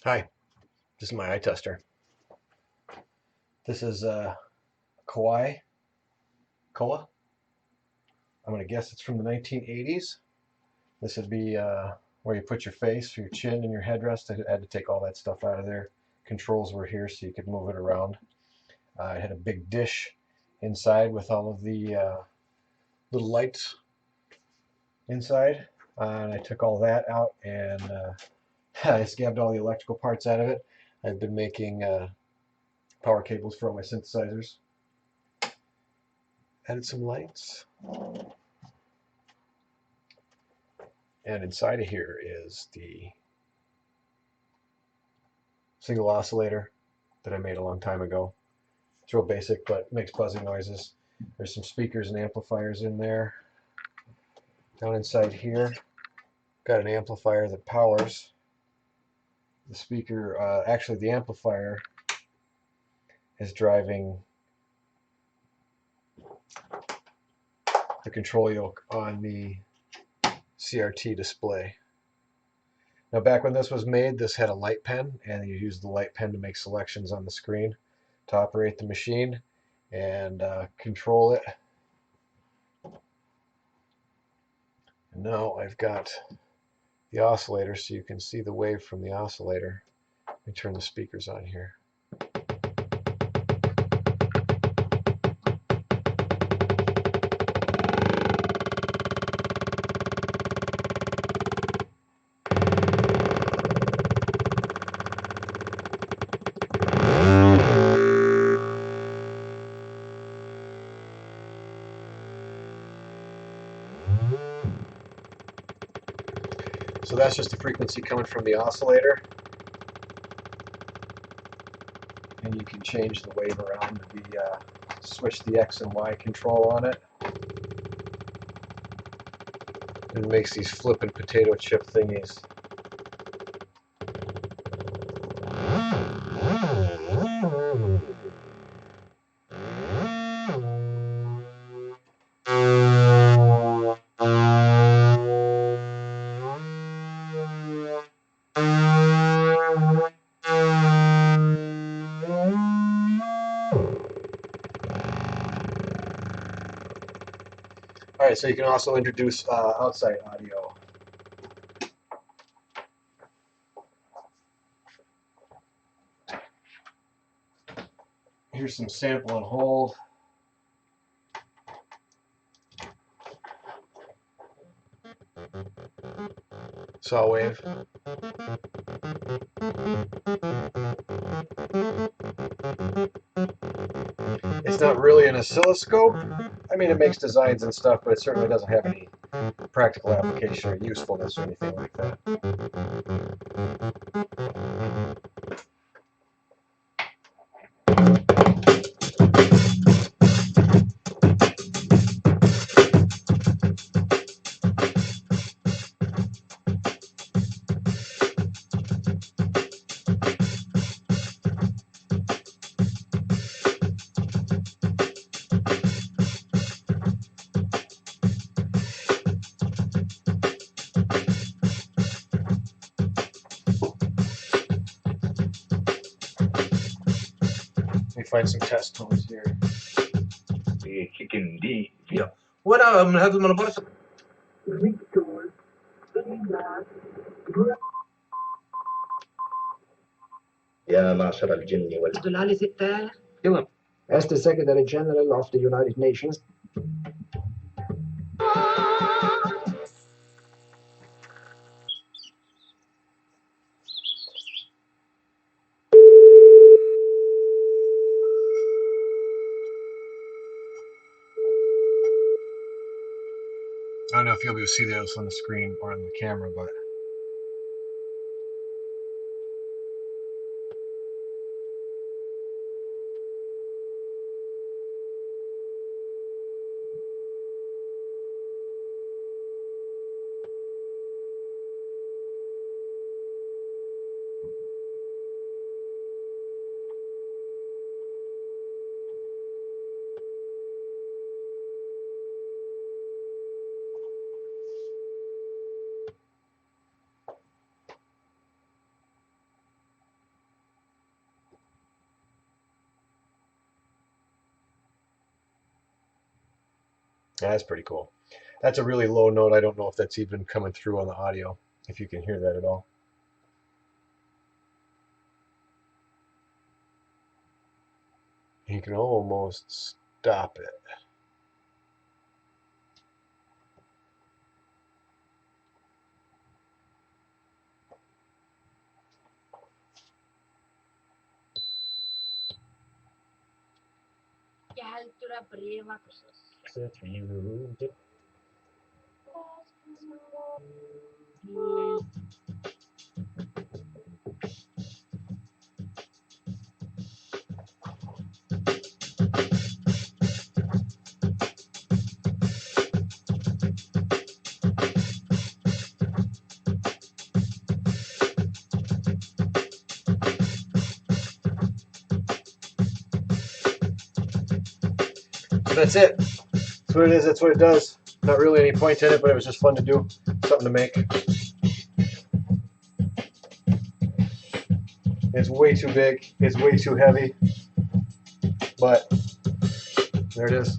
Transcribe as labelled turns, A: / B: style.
A: Hi, this is my eye tester. This is Koa. I'm going to guess it's from the 1980s. This would be where you put your face, your chin, and your headrest. I had to take all that stuff out of there. Controls were here so you could move it around. It had a big dish inside with all of the little lights inside. And I took all that out and I scabbed all the electrical parts out of it. I've been making power cables for all my synthesizers. Added some lights. And inside of here is the single oscillator that I made a long time ago. It's real basic, but makes buzzing noises. There's some speakers and amplifiers in there. Down inside here, got an amplifier that powers the speaker. Actually, the amplifier is driving the control yoke on the CRT display. Now, back when this was made, this had a light pen, and you used the light pen to make selections on the screen to operate the machine and control it. And now I've got the oscillator so you can see the wave from the oscillator. Let me turn the speakers on here. So that's just the frequency coming from the oscillator. And you can change the wave around to switch the X and Y control on it. And it makes these flippin' potato chip thingies. Alright, so you can also introduce outside audio. Here's some sample and hold. Saw wave. It's not really an oscilloscope. I mean, it makes designs and stuff, but it certainly doesn't have any practical application or usefulness or anything like that. Let me find some test tones here.
B: chicken دي وانا من هذا المنبر يا معشر الجن والإنس. As the Secretary General of the United Nations,
A: I don't know if you'll be able to see those on the screen or on the camera, but That's pretty cool. That's a really low note. I don't know if that's even coming through on the audio, if you can hear that at all. You can almost stop it. So that's it. That's what it is. That's what it does. Not really any point in it, but it was just fun to do. Something to make. It's way too big. It's way too heavy. But there it is.